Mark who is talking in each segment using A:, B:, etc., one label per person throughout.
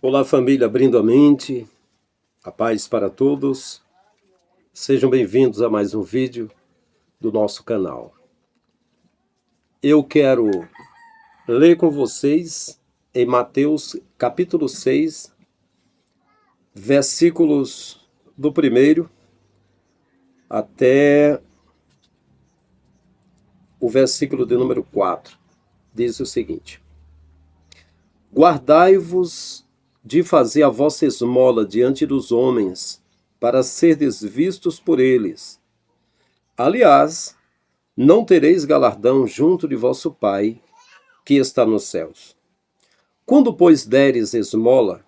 A: Olá, família, abrindo a mente, a paz para todos. Sejam bem-vindos a mais um vídeo do nosso canal. Eu quero ler com vocês em Mateus capítulo 6, versículos do 1º até o versículo de número 4. Diz o seguinte: Guardai-vos de fazer a vossa esmola diante dos homens, para serdes vistos por eles. Aliás, não tereis galardão junto de vosso Pai, que está nos céus. Quando, pois, deres esmola,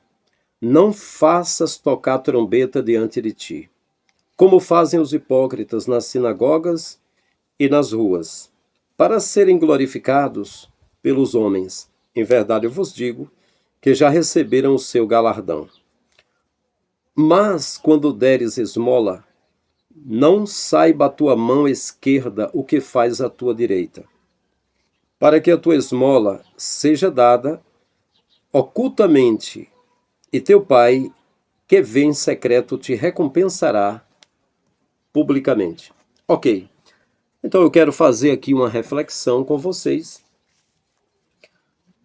A: não faças tocar trombeta diante de ti, como fazem os hipócritas nas sinagogas e nas ruas, para serem glorificados pelos homens. Em verdade eu vos digo que já receberam o seu galardão. Mas, quando deres esmola, não saiba a tua mão esquerda o que faz a tua direita, para que a tua esmola seja dada ocultamente, e teu Pai, que vê em secreto, te recompensará publicamente. Ok, então eu quero fazer aqui uma reflexão com vocês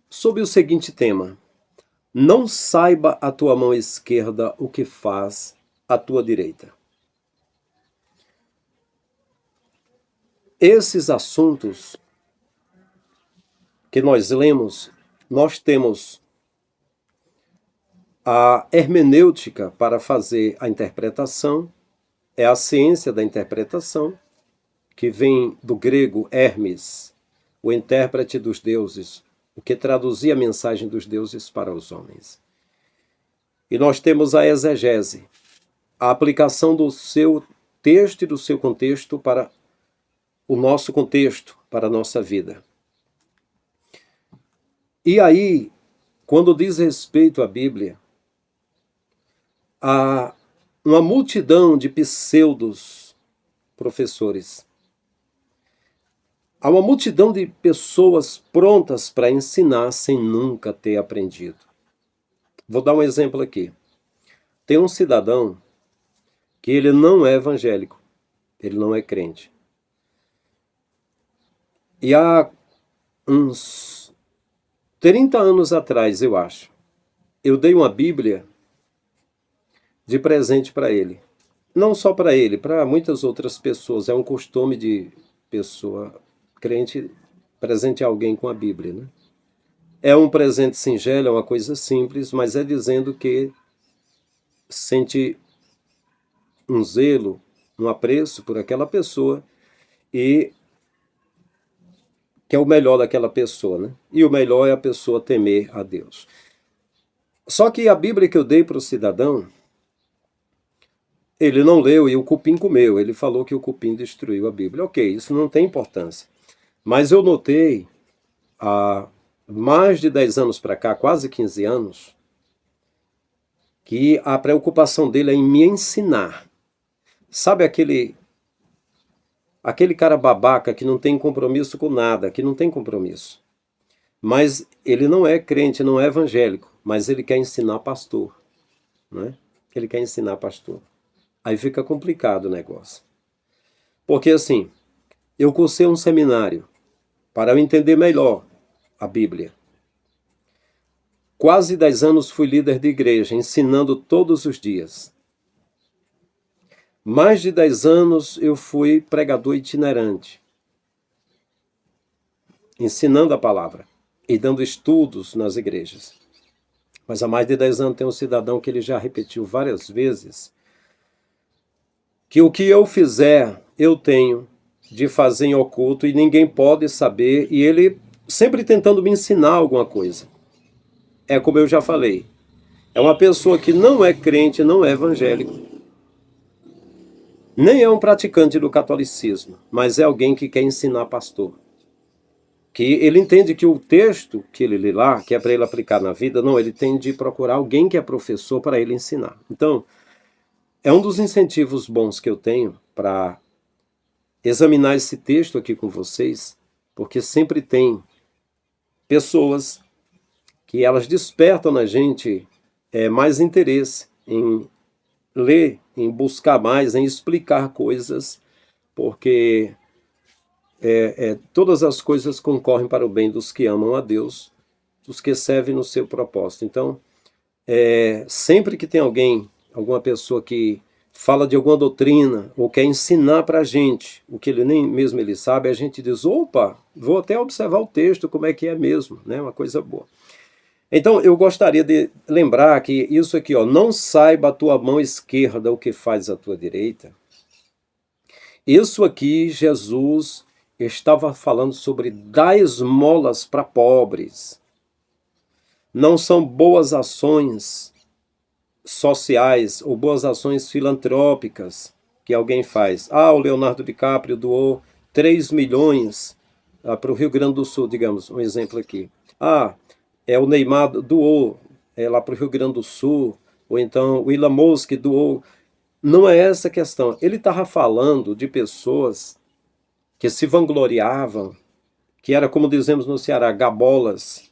A: sobre o seguinte tema: não saiba a tua mão esquerda o que faz a tua direita. Esses assuntos que nós lemos, nós temos a hermenêutica para fazer a interpretação, é a ciência da interpretação, que vem do grego Hermes, o intérprete dos deuses, o que traduzia a mensagem dos deuses para os homens. E nós temos a exegese, a aplicação do seu texto e do seu contexto para o nosso contexto, para a nossa vida. E aí, quando diz respeito à Bíblia, há uma multidão de pseudos professores. Há uma multidão de pessoas prontas para ensinar sem nunca ter aprendido. Vou dar um exemplo aqui. Tem um cidadão que ele não é evangélico, ele não é crente. E há uns 30 anos atrás, eu acho, eu dei uma Bíblia de presente para ele. Não só para ele, para muitas outras pessoas. É um costume de pessoa crente presentear alguém com a Bíblia, né? É um presente singelo, é uma coisa simples, mas é dizendo que sente um zelo, um apreço por aquela pessoa e que é o melhor daquela pessoa, né? E o melhor é a pessoa temer a Deus. Só que a Bíblia que eu dei para o cidadão, ele não leu e o cupim comeu. Ele falou que o cupim destruiu a Bíblia. Ok, isso não tem importância. Mas eu notei, há mais de 10 anos para cá, quase 15 anos, que a preocupação dele é em me ensinar. Sabe aquele cara babaca que não tem compromisso com nada, que não tem compromisso. Mas ele não é crente, não é evangélico, mas ele quer ensinar pastor, né? Ele quer ensinar pastor. Aí fica complicado o negócio. Porque assim, eu cursei um seminário para eu entender melhor a Bíblia. Quase 10 anos fui líder de igreja, ensinando todos os dias. Mais de 10 anos eu fui pregador itinerante, ensinando a palavra e dando estudos nas igrejas. Mas há mais de 10 anos tem um cidadão que ele já repetiu várias vezes que o que eu fizer, eu tenho de fazer em oculto e ninguém pode saber, e ele sempre tentando me ensinar alguma coisa. É como eu já falei, é uma pessoa que não é crente, não é evangélico, nem é um praticante do catolicismo, mas é alguém que quer ensinar pastor. Que ele entende que o texto que ele lê lá, que é para ele aplicar na vida, não, ele tem de procurar alguém que é professor para ele ensinar. Então, é um dos incentivos bons que eu tenho para examinar esse texto aqui com vocês, porque sempre tem pessoas que elas despertam na gente mais interesse em ler, em buscar mais, em explicar coisas, porque todas as coisas concorrem para o bem dos que amam a Deus, dos que servem no seu propósito. Então, sempre que tem alguém, alguma pessoa que fala de alguma doutrina ou quer ensinar para a gente o que ele nem mesmo ele sabe, a gente diz, opa, vou até observar o texto, como é que é mesmo, né? Uma coisa boa. Então, eu gostaria de lembrar que isso aqui, ó, não saiba a tua mão esquerda o que faz a tua direita. Isso aqui, Jesus estava falando sobre dar esmolas para pobres. Não são boas ações sociais ou boas ações filantrópicas que alguém faz. O Leonardo DiCaprio doou 3 milhões para o Rio Grande do Sul, digamos, um exemplo aqui. O Neymar doou lá para o Rio Grande do Sul, ou então o Elon Musk doou. Não é essa a questão. Ele estava falando de pessoas que se vangloriavam, que era, como dizemos no Ceará, gabolas,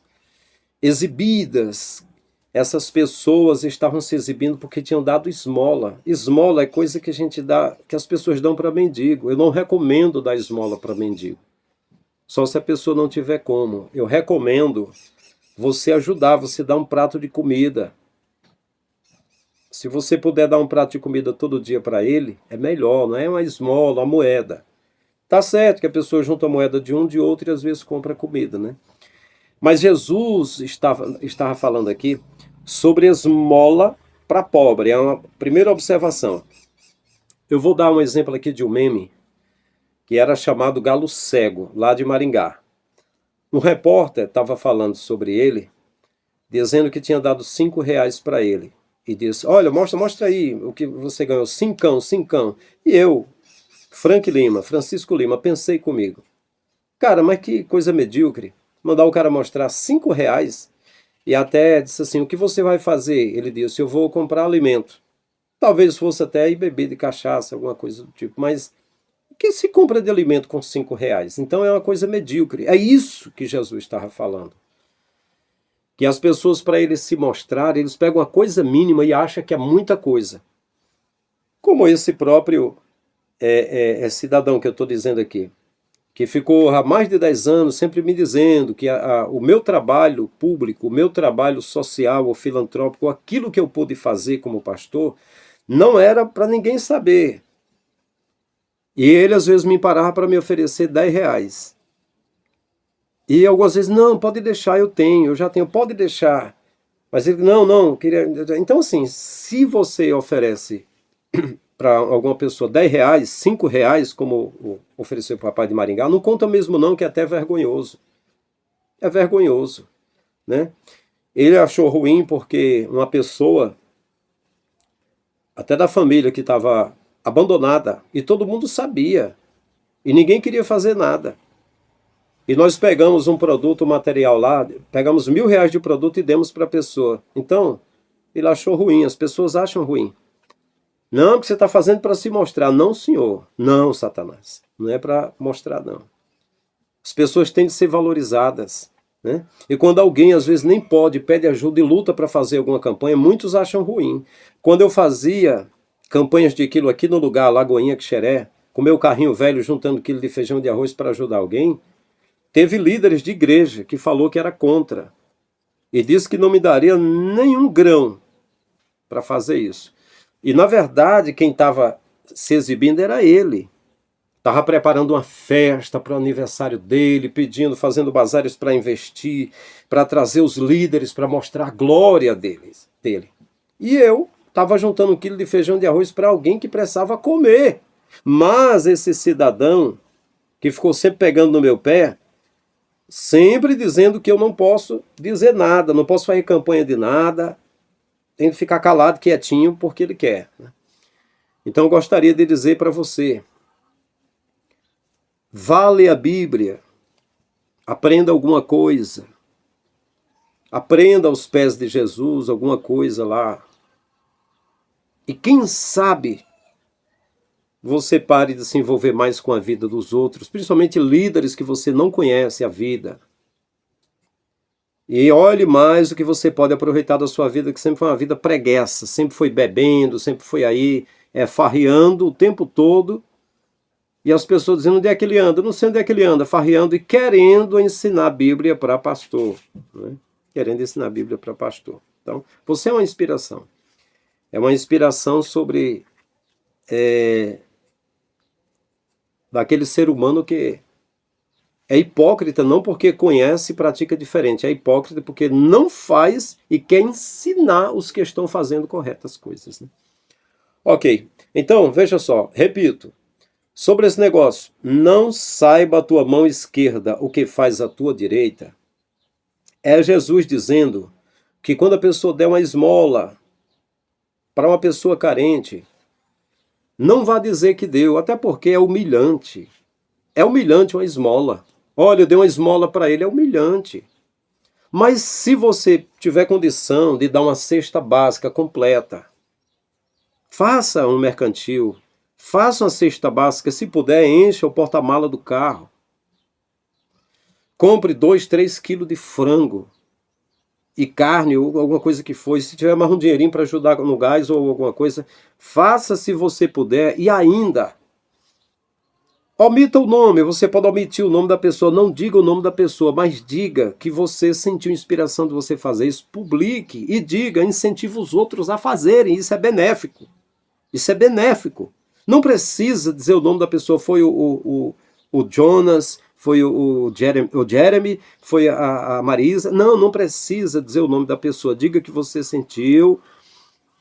A: exibidas. Essas pessoas estavam se exibindo porque tinham dado esmola. Esmola é coisa que a gente dá, que as pessoas dão para mendigo. Eu não recomendo dar esmola para mendigo. Só se a pessoa não tiver como. Eu recomendo você ajudar, você dar um prato de comida. Se você puder dar um prato de comida todo dia para ele, é melhor, não é uma esmola, uma moeda. Tá certo que a pessoa junta a moeda de um, de outro e às vezes compra comida, né? Mas Jesus estava falando aqui sobre esmola para pobre. É uma primeira observação. Eu vou dar um exemplo aqui de um meme que era chamado Galo Cego, lá de Maringá. Um repórter estava falando sobre ele, dizendo que tinha dado R$ 5 para ele. E disse, olha, mostra aí o que você ganhou, cincão. E eu, Francisco Lima, pensei comigo, cara, mas que coisa medíocre, mandar o cara mostrar R$ 5 e até disse assim, o que você vai fazer? Ele disse, eu vou comprar alimento. Talvez fosse até ir beber de cachaça, alguma coisa do tipo, mas o que se compra de alimento com R$ 5? Então é uma coisa medíocre. É isso que Jesus estava falando. Que as pessoas, para eles se mostrarem, eles pegam uma coisa mínima e acham que é muita coisa. Como esse próprio cidadão que eu estou dizendo aqui, que ficou há mais de 10 anos sempre me dizendo que o meu trabalho público, o meu trabalho social ou filantrópico, aquilo que eu pude fazer como pastor, não era para ninguém saber. E ele às vezes me parava para me oferecer R$ 10. E algumas vezes, não, pode deixar, eu já tenho, pode deixar. Mas ele, não, queria. Então, assim, se você oferece para alguma pessoa R$ 10, R$ 5, como ofereceu para o papai de Maringá, não conta mesmo não, que é até vergonhoso. É vergonhoso, né? Ele achou ruim porque uma pessoa, até da família, que estava abandonada, e todo mundo sabia, e ninguém queria fazer nada. E nós pegamos um produto, um material lá, pegamos R$ 1.000 de produto e demos para a pessoa. Então, ele achou ruim, as pessoas acham ruim. Não, porque você está fazendo para se mostrar. Não, senhor. Não, Satanás. Não é para mostrar, não. As pessoas têm de ser valorizadas, né? E quando alguém, às vezes, nem pode, pede ajuda e luta para fazer alguma campanha, muitos acham ruim. Quando eu fazia campanhas de quilo aqui no lugar, Lagoinha, Quixeré, com meu carrinho velho juntando quilo de feijão e de arroz para ajudar alguém, teve líderes de igreja que falou que era contra. E disse que não me daria nenhum grão para fazer isso. E, na verdade, quem estava se exibindo era ele. Estava preparando uma festa para o aniversário dele, pedindo, fazendo bazares para investir, para trazer os líderes, para mostrar a glória dele. E eu estava juntando 1 quilo de feijão de arroz para alguém que precisava comer. Mas esse cidadão, que ficou sempre pegando no meu pé, sempre dizendo que eu não posso dizer nada, não posso fazer campanha de nada, tem que ficar calado, quietinho, porque ele quer. Então eu gostaria de dizer para você, vá ler a Bíblia, aprenda alguma coisa, aprenda aos pés de Jesus alguma coisa lá. E quem sabe você pare de se envolver mais com a vida dos outros, principalmente líderes que você não conhece a vida. E olhe mais o que você pode aproveitar da sua vida, que sempre foi uma vida preguiça, sempre foi bebendo, sempre foi aí farreando o tempo todo. E as pessoas dizendo onde é que ele anda, não sei onde é que ele anda, farreando e querendo ensinar a Bíblia para pastor. Né? Querendo ensinar a Bíblia para pastor. Então, você é uma inspiração. É uma inspiração sobre daquele ser humano que é hipócrita não porque conhece e pratica diferente, é hipócrita porque não faz e quer ensinar os que estão fazendo corretas coisas. Né? Ok, então veja só, repito, sobre esse negócio, não saiba a tua mão esquerda o que faz a tua direita, é Jesus dizendo que quando a pessoa der uma esmola para uma pessoa carente, não vá dizer que deu, até porque é humilhante. É humilhante uma esmola. Olha, eu dei uma esmola para ele, é humilhante. Mas se você tiver condição de dar uma cesta básica completa, faça um mercantil, faça uma cesta básica, se puder, encha o porta-mala do carro. Compre 2, 3 quilos de frango e carne ou alguma coisa que for. Se tiver mais um dinheirinho para ajudar no gás ou alguma coisa, faça se você puder e ainda omita o nome, você pode omitir o nome da pessoa, não diga o nome da pessoa, mas diga que você sentiu inspiração de você fazer isso, publique e diga, incentive os outros a fazerem, isso é benéfico. Isso é benéfico. Não precisa dizer o nome da pessoa, foi o Jonas, foi o Jeremy, foi a Marisa. Não, não precisa dizer o nome da pessoa, diga que você sentiu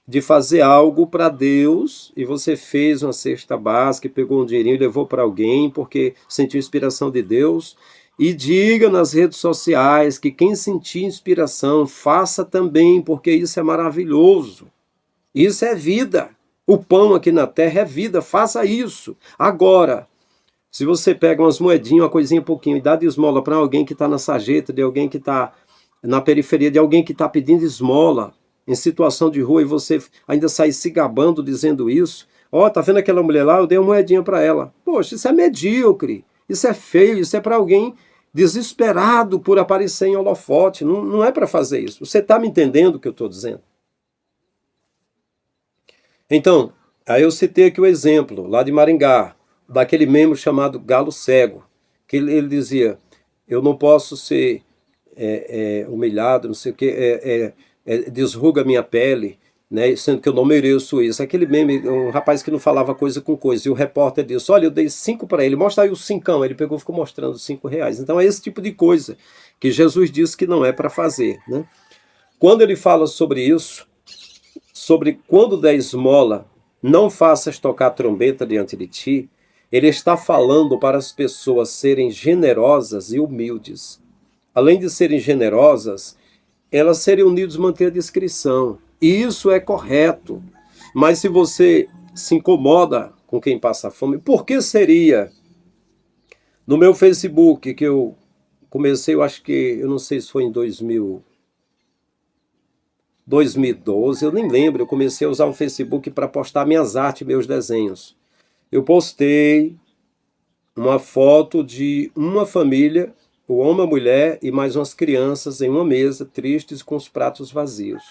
A: de fazer algo para Deus e você fez uma cesta básica, pegou um dinheirinho e levou para alguém porque sentiu inspiração de Deus. E diga nas redes sociais que quem sentir inspiração, faça também, porque isso é maravilhoso. Isso é vida. O pão aqui na terra é vida, faça isso. Agora, se você pega umas moedinhas, uma coisinha pouquinho e dá de esmola para alguém que está na sarjeta, de alguém que está na periferia, de alguém que está pedindo esmola, em situação de rua, e você ainda sai se gabando dizendo isso, ó, tá vendo aquela mulher lá? Eu dei uma moedinha para ela. Poxa, isso é medíocre, isso é feio, isso é para alguém desesperado por aparecer em holofote, não, não é para fazer isso. Você está me entendendo o que eu estou dizendo? Então, aí eu citei aqui o exemplo, lá de Maringá, daquele membro chamado Galo Cego, que ele dizia, eu não posso ser humilhado, não sei o que, desruga a minha pele, né, sendo que eu não mereço isso. Aquele meme, um rapaz que não falava coisa com coisa, e o repórter disse, olha, eu dei 5 para ele, mostra aí o 5, ele pegou e ficou mostrando os R$ 5. Então é esse tipo de coisa que Jesus disse que não é para fazer. Né? Quando ele fala sobre isso, sobre quando der esmola, não faças tocar trombeta diante de ti, ele está falando para as pessoas serem generosas e humildes. Além de serem generosas, elas serem unidas manter a discrição. E isso é correto. Mas se você se incomoda com quem passa fome, por que seria? No meu Facebook, que eu comecei, eu acho que, eu não sei se foi em 2012, eu nem lembro, eu comecei a usar o Facebook para postar minhas artes, meus desenhos. Eu postei uma foto de uma família, o homem, a mulher e mais umas crianças em uma mesa, tristes com os pratos vazios.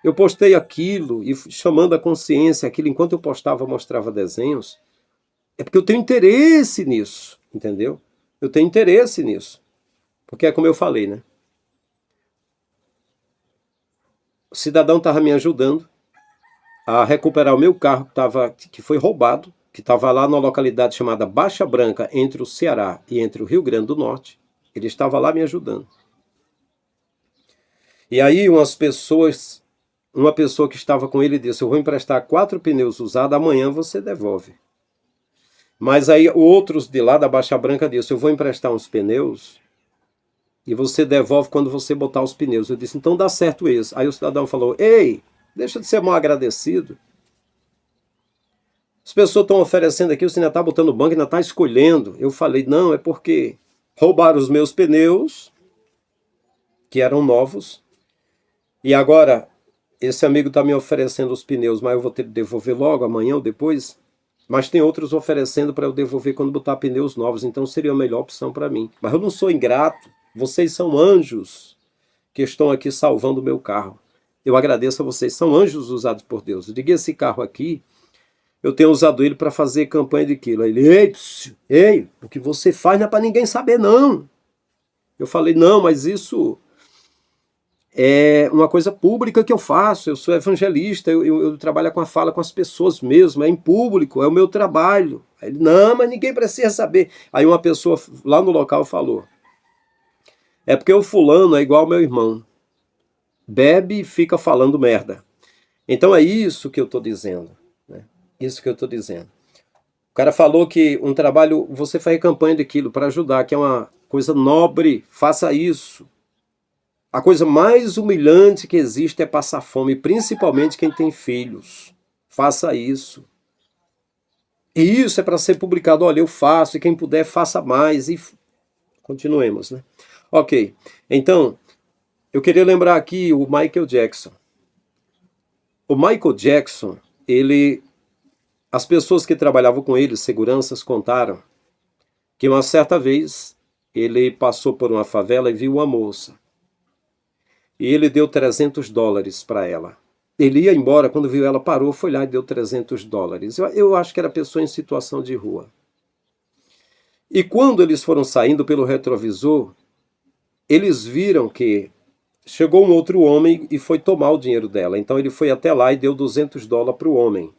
A: Eu postei aquilo e chamando a consciência, aquilo enquanto eu postava, mostrava desenhos, é porque eu tenho interesse nisso, entendeu? Eu tenho interesse nisso. Porque é como eu falei, né? O cidadão estava me ajudando a recuperar o meu carro que foi roubado, que estava lá numa localidade chamada Baixa Branca, entre o Ceará e entre o Rio Grande do Norte. Ele estava lá me ajudando. E aí uma pessoa que estava com ele disse, eu vou emprestar 4 pneus usados, amanhã você devolve. Mas aí outros de lá da Baixa Branca disse, eu vou emprestar uns pneus e você devolve quando você botar os pneus. Eu disse, então dá certo isso. Aí o cidadão falou, ei, deixa de ser mal agradecido. As pessoas estão oferecendo aqui, você ainda está botando banco, ainda está escolhendo. Eu falei, não, é porque roubaram os meus pneus, que eram novos, e agora esse amigo está me oferecendo os pneus, mas eu vou ter que devolver logo, amanhã ou depois. Mas tem outros oferecendo para eu devolver quando botar pneus novos, então seria a melhor opção para mim. Mas eu não sou ingrato, vocês são anjos. que estão aqui salvando o meu carro. Eu agradeço a vocês, são anjos usados por Deus. Eu digo, esse carro aqui, eu tenho usado ele para fazer campanha de quilo. Aí ele, ei, o que você faz não é para ninguém saber, não. Eu falei, não, mas isso é uma coisa pública que eu faço, eu sou evangelista, eu trabalho com a fala com as pessoas mesmo, é em público, é o meu trabalho. Aí ele, não, mas ninguém precisa saber. Aí uma pessoa lá no local falou, é porque o fulano é igual ao meu irmão, bebe e fica falando merda. Então é isso que eu estou dizendo, né? Isso que eu estou dizendo. O cara falou que um trabalho, você faz campanha daquilo para ajudar, que é uma coisa nobre, faça isso. A coisa mais humilhante que existe é passar fome, principalmente quem tem filhos. Faça isso. E isso é para ser publicado. Olha, eu faço, e quem puder, faça mais. E continuemos, né? Ok. Então, eu queria lembrar aqui o Michael Jackson. O Michael Jackson, as pessoas que trabalhavam com ele, seguranças, contaram que uma certa vez ele passou por uma favela e viu uma moça. E ele deu $300 para ela. Ele ia embora, quando viu ela, parou, foi lá e deu $300. Eu acho que era pessoa em situação de rua. E quando eles foram saindo pelo retrovisor, eles viram que chegou um outro homem e foi tomar o dinheiro dela. Então ele foi até lá e deu $200 para o homem.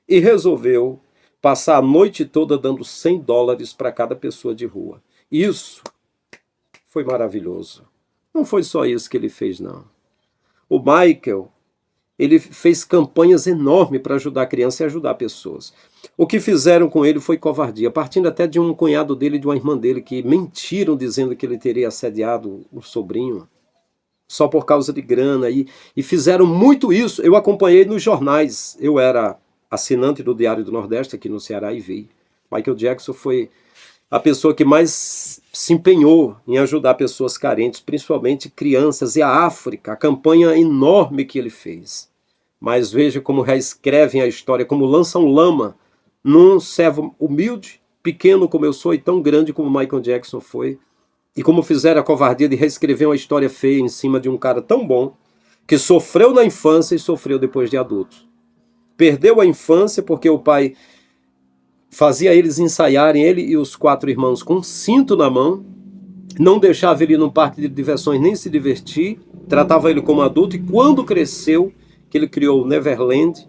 A: E resolveu passar a noite toda dando $100 para cada pessoa de rua. Isso foi maravilhoso. Não foi só isso que ele fez, não. O Michael, ele fez campanhas enormes para ajudar a criança e ajudar pessoas. O que fizeram com ele foi covardia, partindo até de um cunhado dele e de uma irmã dele que mentiram dizendo que ele teria assediado o sobrinho só por causa de grana. E fizeram muito isso. Eu acompanhei nos jornais. Eu era assinante do Diário do Nordeste aqui no Ceará e vi. Michael Jackson foi a pessoa que mais se empenhou em ajudar pessoas carentes, principalmente crianças, e a África, a campanha enorme que ele fez. Mas veja como reescrevem a história, como lançam lama num servo humilde, pequeno como eu sou e tão grande como Michael Jackson foi, e como fizeram a covardia de reescrever uma história feia em cima de um cara tão bom, que sofreu na infância e sofreu depois de adulto. Perdeu a infância porque o pai fazia eles ensaiarem, ele e os 4 irmãos, com um cinto na mão, não deixava ele ir num parque de diversões nem se divertir, tratava ele como adulto, e quando cresceu, que ele criou o Neverland,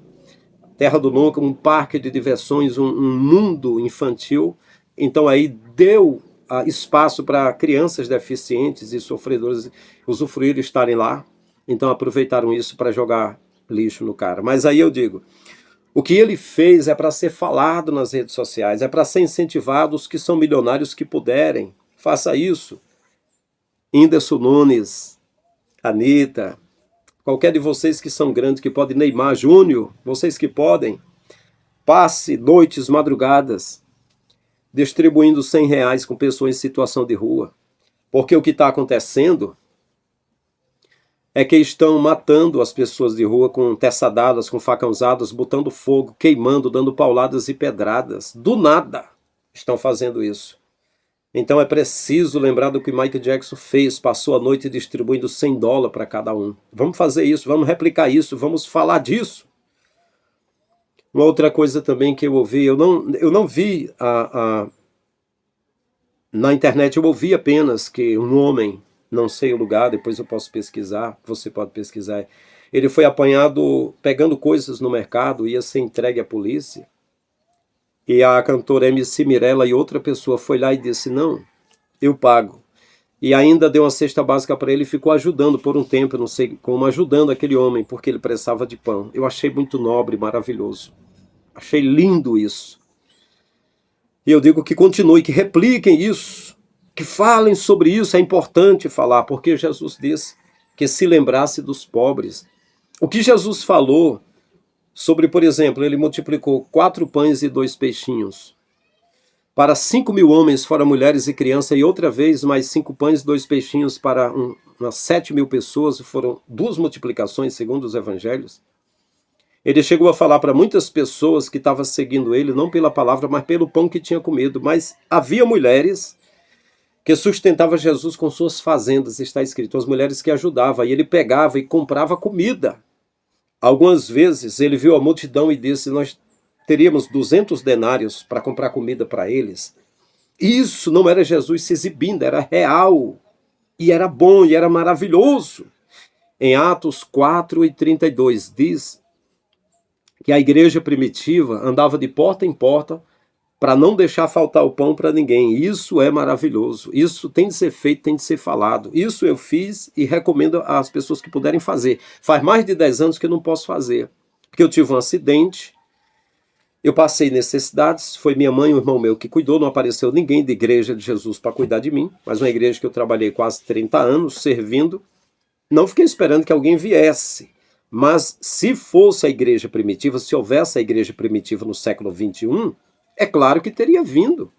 A: Terra do Nunca, um parque de diversões, um mundo infantil, então aí deu espaço para crianças deficientes e sofredores usufruírem, estarem lá, então aproveitaram isso para jogar lixo no cara. Mas aí eu digo, o que ele fez é para ser falado nas redes sociais, é para ser incentivado os que são milionários que puderem. Faça isso. Whindersson Nunes, Anitta, qualquer de vocês que são grandes, que podem, Neymar Júnior, vocês que podem, passe noites, madrugadas, distribuindo R$100 com pessoas em situação de rua. Porque o que está acontecendo é que estão matando as pessoas de rua com teçadadas, com facãozadas, botando fogo, queimando, dando pauladas e pedradas. Do nada estão fazendo isso. Então é preciso lembrar do que Michael Jackson fez, passou a noite distribuindo $100 para cada um. Vamos fazer isso, vamos replicar isso, vamos falar disso. Uma outra coisa também que eu ouvi, eu não vi na internet, eu ouvi apenas que um homem, não sei o lugar, depois eu posso pesquisar, você pode pesquisar. Ele foi apanhado pegando coisas no mercado, ia ser entregue à polícia. E a cantora MC Mirella e outra pessoa foi lá e disse, não, eu pago. E ainda deu uma cesta básica para ele e ficou ajudando por um tempo, eu não sei como, ajudando aquele homem, porque ele precisava de pão. Eu achei muito nobre, maravilhoso. Achei lindo isso. E eu digo que continue, que repliquem isso, que falem sobre isso, é importante falar, porque Jesus disse que se lembrasse dos pobres. O que Jesus falou sobre, por exemplo, ele multiplicou 4 pães e 2 peixinhos para 5.000 homens, fora mulheres e crianças, e outra vez mais 5 pães e 2 peixinhos para umas 7.000 pessoas, foram 2 multiplicações segundo os evangelhos. Ele chegou a falar para muitas pessoas que estavam seguindo ele, não pela palavra, mas pelo pão que tinha comido. Mas havia mulheres que sustentava Jesus com suas fazendas, está escrito, as mulheres que ajudavam, e ele pegava e comprava comida. Algumas vezes ele viu a multidão e disse, nós teríamos 200 denários para comprar comida para eles. Isso não era Jesus se exibindo, era real, e era bom, e era maravilhoso. Em Atos 4:32 diz que a igreja primitiva andava de porta em porta para não deixar faltar o pão para ninguém. Isso é maravilhoso. Isso tem de ser feito, tem de ser falado. Isso eu fiz e recomendo às pessoas que puderem fazer. Faz mais de 10 anos que eu não posso fazer. Porque eu tive um acidente, eu passei necessidades, foi minha mãe e um irmão meu que cuidou, não apareceu ninguém da Igreja de Jesus para cuidar de mim, mas uma igreja que eu trabalhei quase 30 anos servindo. Não fiquei esperando que alguém viesse. Mas se fosse a igreja primitiva, se houvesse a igreja primitiva no século XXI, é claro que teria vindo.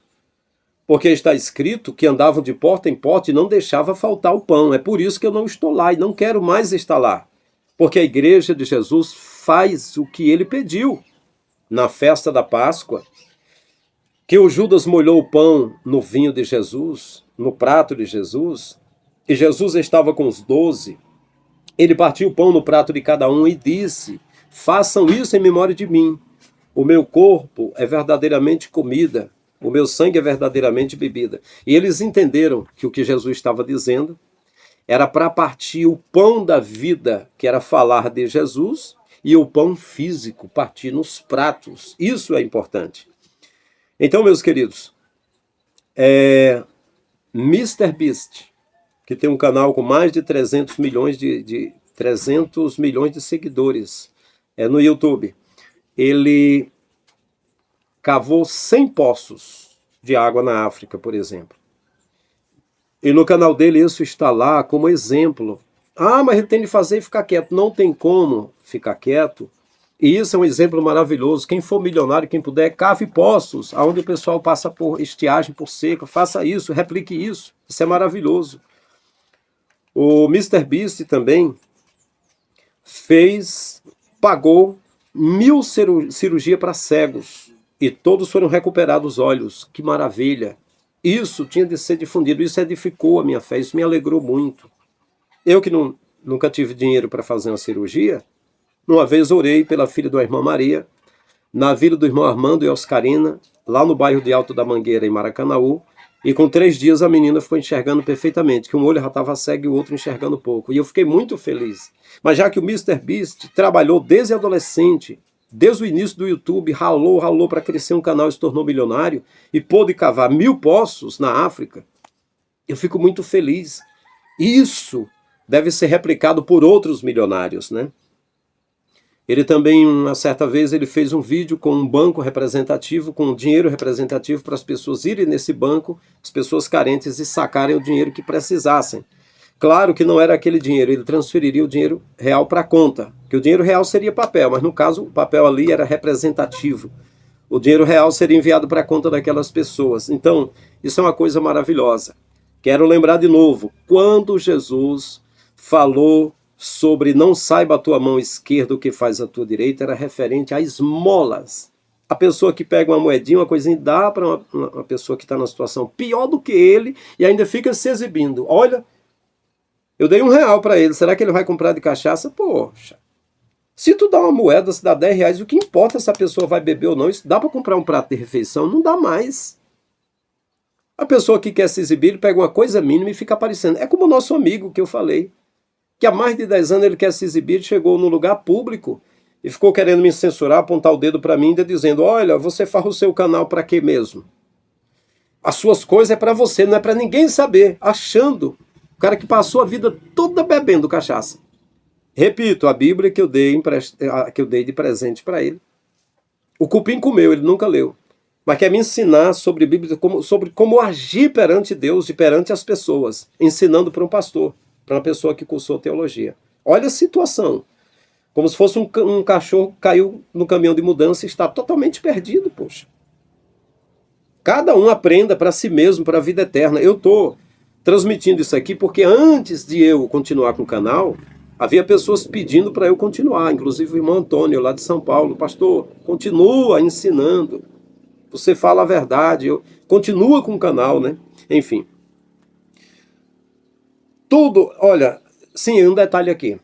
A: Porque está escrito que andavam de porta em porta e não deixava faltar o pão. É por isso que eu não estou lá e não quero mais estar lá. Porque a igreja de Jesus faz o que ele pediu. Na festa da Páscoa, que o Judas molhou o pão no vinho de Jesus, no prato de Jesus, e Jesus estava com os 12, ele partiu o pão no prato de cada um e disse, façam isso em memória de mim. O meu corpo é verdadeiramente comida, o meu sangue é verdadeiramente bebida. E eles entenderam que o que Jesus estava dizendo era para partir o pão da vida, que era falar de Jesus, e o pão físico, partir nos pratos. Isso é importante. Então, meus queridos, Mr. Beast, que tem um canal com mais de 300 milhões de 300 milhões de seguidores no YouTube, ele cavou 100 poços de água na África, por exemplo. E no canal dele isso está lá como exemplo. Ah, mas ele tem de fazer e ficar quieto. Não tem como ficar quieto. E isso é um exemplo maravilhoso. Quem for milionário, quem puder, cave poços, onde o pessoal passa por estiagem, por seca. Faça isso, replique isso. Isso é maravilhoso. O Mr. Beast também pagou 1000 cirurgias para cegos. E todos foram recuperados os olhos. Que maravilha. Isso tinha de ser difundido. Isso edificou a minha fé. Isso me alegrou muito. Eu que nunca tive dinheiro para fazer uma cirurgia, uma vez orei pela filha da irmã Maria, na vila do irmão Armando e Oscarina, lá no bairro de Alto da Mangueira, em Maracanaú, e com 3 dias a menina ficou enxergando perfeitamente, que um olho já estava cego e o outro enxergando pouco. E eu fiquei muito feliz. Mas já que o Mr. Beast trabalhou desde adolescente, desde o início do YouTube, ralou para crescer um canal e se tornou milionário, e pôde cavar 1000 poços na África, eu fico muito feliz. Isso deve ser replicado por outros milionários, né? Ele também, uma certa vez, ele fez um vídeo com um banco representativo, com um dinheiro representativo para as pessoas irem nesse banco, as pessoas carentes, e sacarem o dinheiro que precisassem. Claro que não era aquele dinheiro, ele transferiria o dinheiro real para a conta, que o dinheiro real seria papel, mas no caso o papel ali era representativo. O dinheiro real seria enviado para a conta daquelas pessoas. Então, isso é uma coisa maravilhosa. Quero lembrar de novo, quando Jesus falou sobre não saiba a tua mão esquerda o que faz a tua direita, era referente a esmolas. A pessoa que pega uma moedinha, uma coisinha, dá para uma pessoa que está numa situação pior do que ele e ainda fica se exibindo. Olha, eu dei R$1 para ele, será que ele vai comprar de cachaça? Poxa, se tu dá uma moeda, se dá R$10, o que importa se a pessoa vai beber ou não? Isso dá para comprar um prato de refeição? Não dá mais. A pessoa que quer se exibir, ele pega uma coisa mínima e fica aparecendo. É como o nosso amigo que eu falei, que há mais de 10 anos ele quer se exibir, chegou no lugar público e ficou querendo me censurar, apontar o dedo para mim, ainda dizendo, olha, você faz o seu canal para quê mesmo? As suas coisas é para você, não é para ninguém saber, achando. O cara que passou a vida toda bebendo cachaça. Repito, a Bíblia que eu dei de presente para ele. O cupim comeu, ele nunca leu. Mas quer me ensinar sobre Bíblia, sobre como agir perante Deus e perante as pessoas, ensinando para um pastor, para uma pessoa que cursou teologia. Olha a situação. Como se fosse um cachorro que caiu no caminhão de mudança e está totalmente perdido, poxa. Cada um aprenda para si mesmo, para a vida eterna. Eu estou transmitindo isso aqui porque antes de eu continuar com o canal, havia pessoas pedindo para eu continuar, inclusive o irmão Antônio, lá de São Paulo. Pastor, continua ensinando. Você fala a verdade, continua com o canal, né? Enfim. tudo, olha, sim, um detalhe aqui,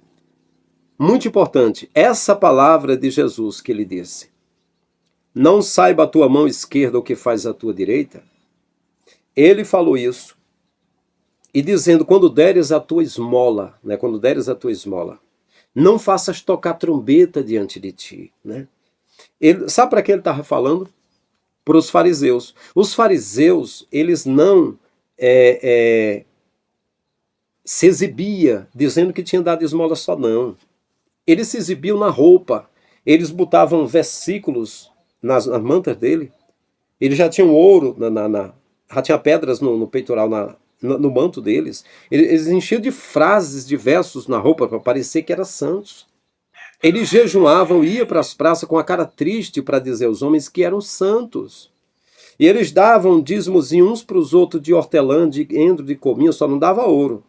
A: muito importante, essa palavra de Jesus que ele disse, não saiba a tua mão esquerda o que faz a tua direita, ele falou isso, e dizendo, quando deres a tua esmola, né, quando deres a tua esmola, não faças tocar trombeta diante de ti, né? Ele, sabe para que ele estava falando? Para os fariseus. Os fariseus, eles não se exibia dizendo que tinha dado esmola só, não. Eles se exibiam na roupa. Eles botavam versículos nas mantas dele. Eles já tinham ouro, já tinha pedras no peitoral, no manto deles. Eles enchiam de frases, de versos na roupa para parecer que eram santos. Eles jejuavam, iam para as praças com a cara triste para dizer aos homens que eram santos. E eles davam dízimozinho uns para os outros de hortelã, de endro, de cominho, só não dava ouro.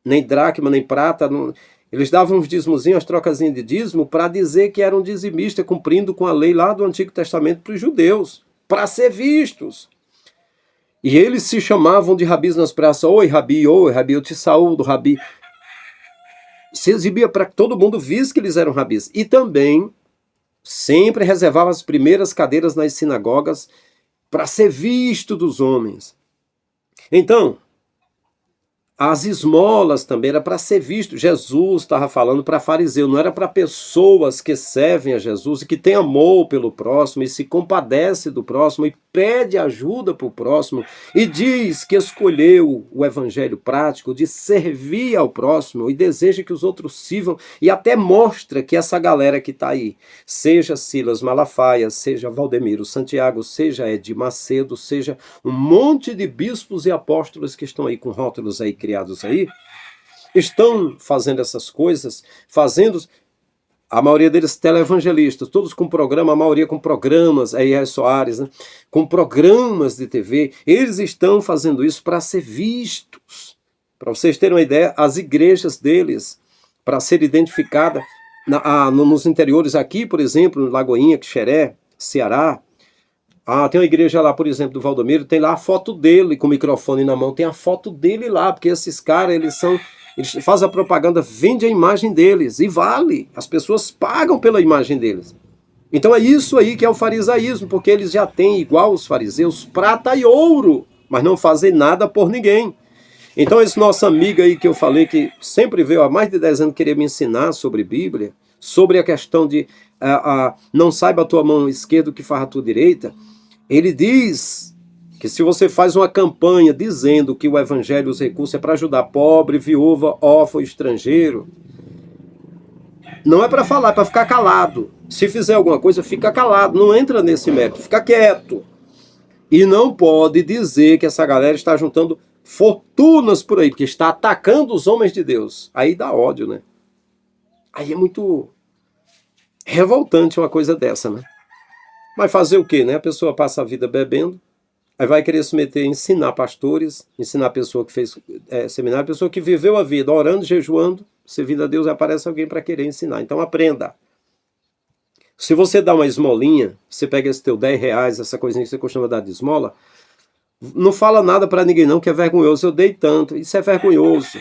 A: Nem dracma, nem prata. Não... Eles davam uns dízimozinhos, as trocazinhas de dízimo, para dizer que eram dizimistas, cumprindo com a lei lá do Antigo Testamento para os judeus, para ser vistos. E eles se chamavam de rabis nas praças. Oi, Rabi, eu te saúdo, Rabi. Se exibia para que todo mundo visse que eles eram rabis. E também sempre reservava as primeiras cadeiras nas sinagogas para ser visto dos homens. Então, as esmolas também era para ser visto. Jesus estava falando para fariseu, não era para pessoas que servem a Jesus e que têm amor pelo próximo e se compadece do próximo e pede ajuda para o próximo e diz que escolheu o evangelho prático de servir ao próximo e deseja que os outros sirvam e até mostra que essa galera que está aí, seja Silas Malafaia, seja Valdemiro Santiago, seja Edir Macedo, seja um monte de bispos e apóstolos que estão aí com rótulos aí criados aí, estão fazendo essas coisas, a maioria deles televangelistas, todos com programa, a maioria com programas, R.R. Soares, né, com programas de TV, eles estão fazendo isso para ser vistos. Para vocês terem uma ideia, as igrejas deles, para ser identificada nos interiores aqui, por exemplo, em Lagoinha, Xeré, Ceará, tem uma igreja lá, por exemplo, do Valdomiro, tem lá a foto dele com o microfone na mão, tem a foto dele lá, porque esses caras, eles fazem a propaganda, vende a imagem deles, e vale, as pessoas pagam pela imagem deles. Então é isso aí que é o farisaísmo, porque eles já têm, igual os fariseus, prata e ouro, mas não fazem nada por ninguém. Então esse nosso amigo aí que eu falei, que sempre veio há mais de 10 anos querer me ensinar sobre Bíblia, sobre a questão de não saiba a tua mão esquerda o que faz a tua direita, ele diz que se você faz uma campanha dizendo que o evangelho, os recursos é para ajudar pobre, viúva, órfão, estrangeiro, não é para falar, é para ficar calado. Se fizer alguma coisa, fica calado, não entra nesse mérito, fica quieto. E não pode dizer que essa galera está juntando fortunas por aí, porque está atacando os homens de Deus. Aí dá ódio, né? Aí é muito revoltante uma coisa dessa, né? Mas fazer o quê, né? A pessoa passa a vida bebendo, aí vai querer se meter em ensinar pastores, ensinar a pessoa que fez seminário, a pessoa que viveu a vida orando, jejuando, servindo a Deus, aparece alguém para querer ensinar. Então aprenda. Se você dá uma esmolinha, você pega esse teu 10 reais, essa coisinha que você costuma dar de esmola, não fala nada para ninguém não, que é vergonhoso. Eu dei tanto, isso é vergonhoso.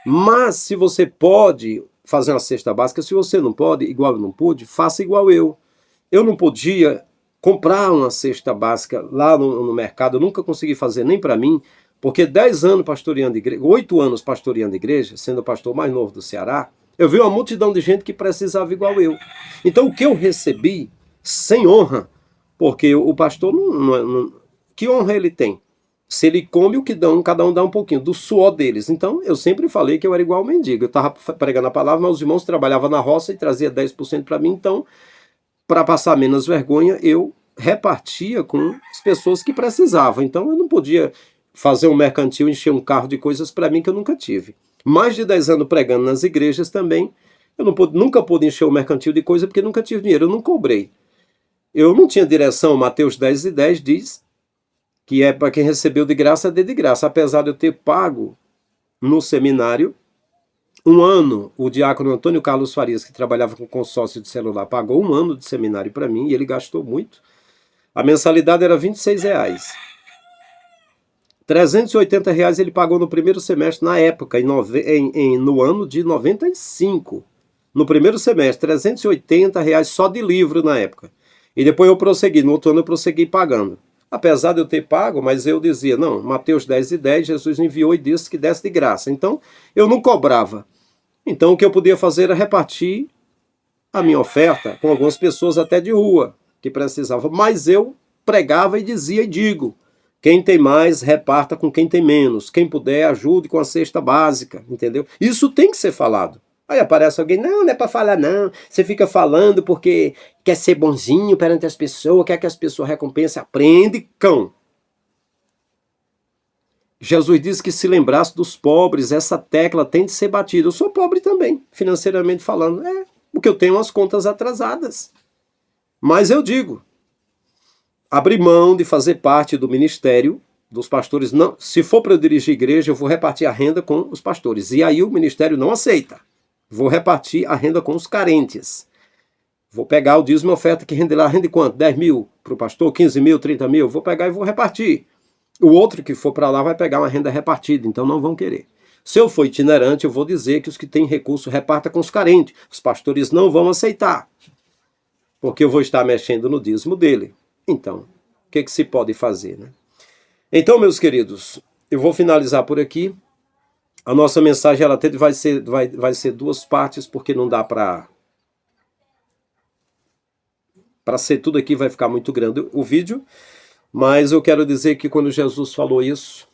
A: Mas se você pode fazer uma cesta básica, se você não pode, igual eu não pude, faça igual eu. Eu não podia comprar uma cesta básica lá no mercado, eu nunca consegui fazer nem para mim, porque 10 anos pastoreando igreja, 8 anos pastoreando igreja, sendo o pastor mais novo do Ceará, eu vi uma multidão de gente que precisava igual eu. Então o que eu recebi, sem honra, porque o pastor que honra ele tem? Se ele come o que dão, cada um dá um pouquinho, do suor deles. Então, eu sempre falei que eu era igual ao mendigo. Eu estava pregando a palavra, mas os irmãos trabalhavam na roça e trazia 10% para mim, então para passar menos vergonha, eu repartia com as pessoas que precisavam. Então eu não podia fazer um mercantil, encher um carro de coisas para mim que eu nunca tive. Mais de 10 anos pregando nas igrejas também, eu nunca pude encher o mercantil de coisa porque nunca tive dinheiro, eu não cobrei. Eu não tinha direção, Mateus 10:10 diz que é para quem recebeu de graça, dê de graça. Apesar de eu ter pago no seminário, um ano, o diácono Antônio Carlos Farias, que trabalhava com consórcio de celular, pagou um ano de seminário para mim, e ele gastou muito. A mensalidade era R$ 26. R$ 380 ele pagou no primeiro semestre, na época, no ano de 95. No primeiro semestre, R$ 380 só de livro na época. E depois eu prossegui, no outro ano eu prossegui pagando. Apesar de eu ter pago, mas eu dizia, não, Mateus 10:10, Jesus enviou e disse que desse de graça. Então, eu não cobrava. Então, o que eu podia fazer era repartir a minha oferta com algumas pessoas até de rua, que precisavam. Mas eu pregava e dizia e digo, quem tem mais, reparta com quem tem menos. Quem puder, ajude com a cesta básica, entendeu? Isso tem que ser falado. Aí aparece alguém, não é para falar não, você fica falando porque quer ser bonzinho perante as pessoas, quer que as pessoas recompensem, aprende, cão. Jesus disse que se lembrasse dos pobres, essa tecla tem de ser batida. Eu sou pobre também, financeiramente falando. Porque eu tenho umas contas atrasadas. Mas eu digo, abrir mão de fazer parte do ministério dos pastores. Não, se for para eu dirigir igreja, eu vou repartir a renda com os pastores. E aí o ministério não aceita. Vou repartir a renda com os carentes. Vou pegar o dízimo e oferta que rende lá, rende quanto? 10 mil para o pastor, 15 mil, 30 mil? Vou pegar e vou repartir. O outro que for para lá vai pegar uma renda repartida, então não vão querer. Se eu for itinerante, eu vou dizer que os que têm recurso reparta com os carentes. Os pastores não vão aceitar, porque eu vou estar mexendo no dízimo dele. Então, o que se pode fazer, né? Então, meus queridos, eu vou finalizar por aqui. A nossa mensagem ela vai ser duas partes, porque não dá para ser tudo aqui, vai ficar muito grande o vídeo. Mas eu quero dizer que quando Jesus falou isso,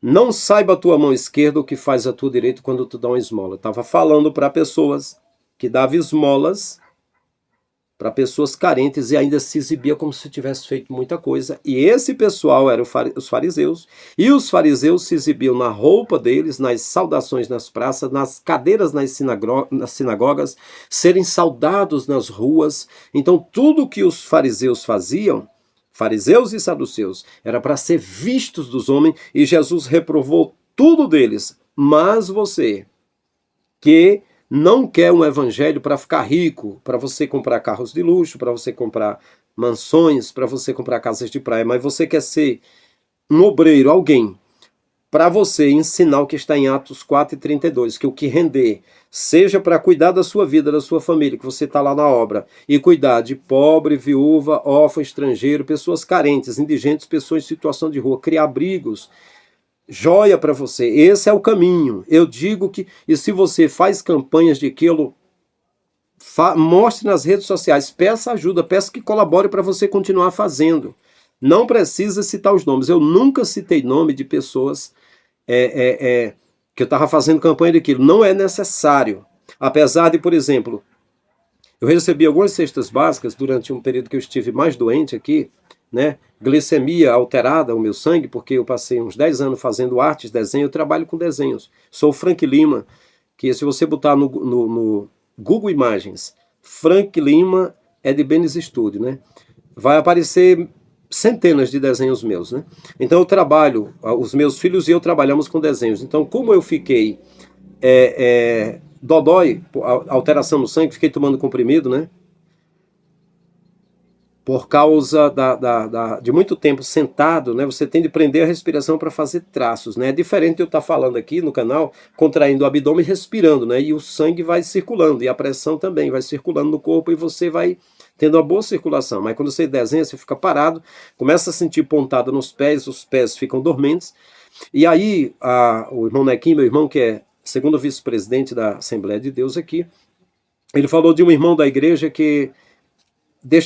A: não saiba a tua mão esquerda o que faz a tua direita quando tu dá uma esmola. Estava falando para pessoas que davam esmolas para pessoas carentes e ainda se exibia como se tivesse feito muita coisa. E esse pessoal eram os fariseus. E os fariseus se exibiam na roupa deles, nas saudações nas praças, nas cadeiras nas sinagogas, serem saudados nas ruas. Então tudo que os fariseus faziam, fariseus e saduceus, era para ser vistos dos homens, e Jesus reprovou tudo deles. Mas você, que não quer um evangelho para ficar rico, para você comprar carros de luxo, para você comprar mansões, para você comprar casas de praia, mas você quer ser um obreiro, alguém, para você ensinar o que está em Atos 4:32, que o que render seja para cuidar da sua vida, da sua família, que você está lá na obra, e cuidar de pobre, viúva, órfão, estrangeiro, pessoas carentes, indigentes, pessoas em situação de rua, criar abrigos, joia para você. Esse é o caminho. Eu digo que, e se você faz campanhas de aquilo, mostre nas redes sociais, peça ajuda, peça que colabore para você continuar fazendo. Não precisa citar os nomes. Eu nunca citei nome de pessoas que eu estava fazendo campanha daquilo. Não é necessário. Apesar de, por exemplo, eu recebi algumas cestas básicas durante um período que eu estive mais doente aqui, né? Glicemia alterada, o meu sangue, porque eu passei uns 10 anos fazendo artes, desenho, eu trabalho com desenhos. Sou o Frank Lima, que se você botar no Google Imagens, Frank Lima Edbenes Studio, né? Vai aparecer centenas de desenhos meus, né? Então eu trabalho, os meus filhos e eu trabalhamos com desenhos. Então como eu fiquei dodói, alteração no sangue, fiquei tomando comprimido, né? Por causa de muito tempo sentado, né, você tem de prender a respiração para fazer traços, né? É diferente de eu estar falando aqui no canal, contraindo o abdômen e respirando, né? E o sangue vai circulando, e a pressão também vai circulando no corpo, e você vai tendo uma boa circulação. Mas quando você desenha, você fica parado, começa a sentir pontada nos pés, os pés ficam dormentes. E aí, o irmão Nequim, meu irmão, que é segundo vice-presidente da Assembleia de Deus aqui, ele falou de um irmão da igreja que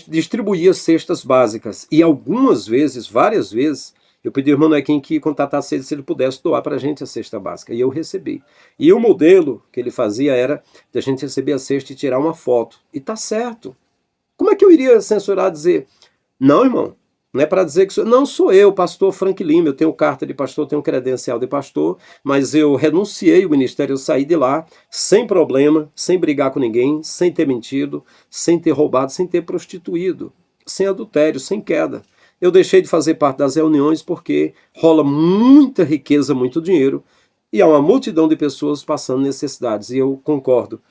A: distribuía cestas básicas. E algumas vezes, várias vezes, eu pedi ao irmão Nequim que contatasse ele se ele pudesse doar para a gente a cesta básica. E eu recebi. E o modelo que ele fazia era de a gente receber a cesta e tirar uma foto. E tá certo. Como é que eu iria censurar, dizer, não, irmão, não é para dizer que não sou eu, pastor Frank Lima, eu tenho carta de pastor, tenho credencial de pastor, mas eu renunciei ao ministério, eu saí de lá sem problema, sem brigar com ninguém, sem ter mentido, sem ter roubado, sem ter prostituído, sem adultério, sem queda. Eu deixei de fazer parte das reuniões porque rola muita riqueza, muito dinheiro, e há uma multidão de pessoas passando necessidades, e eu concordo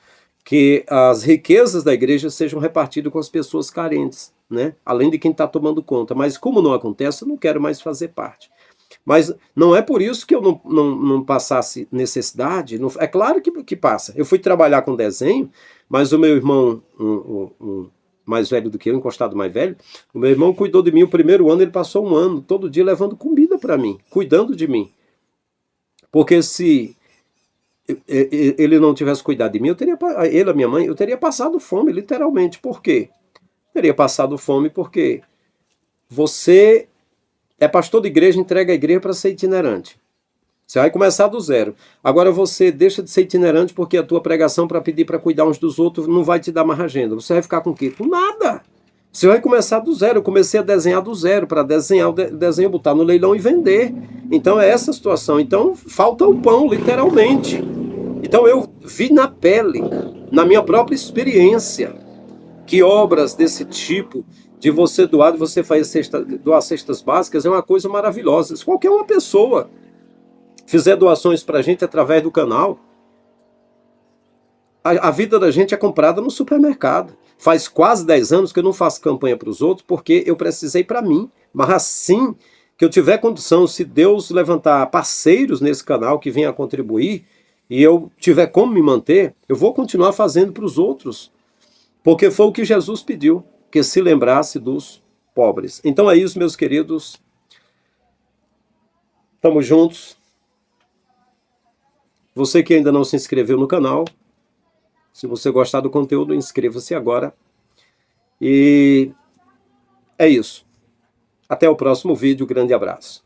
A: que as riquezas da igreja sejam repartidas com as pessoas carentes, né? Além de quem está tomando conta. Mas como não acontece, eu não quero mais fazer parte. Mas não é por isso que eu não passasse necessidade. É claro que passa. Eu fui trabalhar com desenho, mas o meu irmão, um mais velho do que eu, encostado mais velho, o meu irmão cuidou de mim o primeiro ano, ele passou um ano, todo dia levando comida para mim, cuidando de mim. Porque se ele não tivesse cuidado de mim, ele, a minha mãe, eu teria passado fome, literalmente. Por quê? Eu teria passado fome porque você é pastor de igreja, entrega a igreja para ser itinerante. Você vai começar do zero. Agora você deixa de ser itinerante porque a tua pregação para pedir para cuidar uns dos outros não vai te dar mais agenda. Você vai ficar com o quê? Com nada. Você vai começar do zero. Eu comecei a desenhar do zero, para desenhar o desenho, botar no leilão e vender. Então é essa a situação. Então falta o pão, literalmente. Então eu vi na pele, na minha própria experiência, que obras desse tipo, de você doar, de você doar cestas básicas, é uma coisa maravilhosa. Se qualquer uma pessoa fizer doações para a gente através do canal, a vida da gente é comprada no supermercado. Faz quase 10 anos que eu não faço campanha para os outros, porque eu precisei para mim. Mas assim que eu tiver condição, se Deus levantar parceiros nesse canal que venham a contribuir, e eu tiver como me manter, eu vou continuar fazendo para os outros. Porque foi o que Jesus pediu, que se lembrasse dos pobres. Então é isso, meus queridos. Estamos juntos. Você que ainda não se inscreveu no canal, se você gostar do conteúdo, inscreva-se agora. E é isso. Até o próximo vídeo. Grande abraço.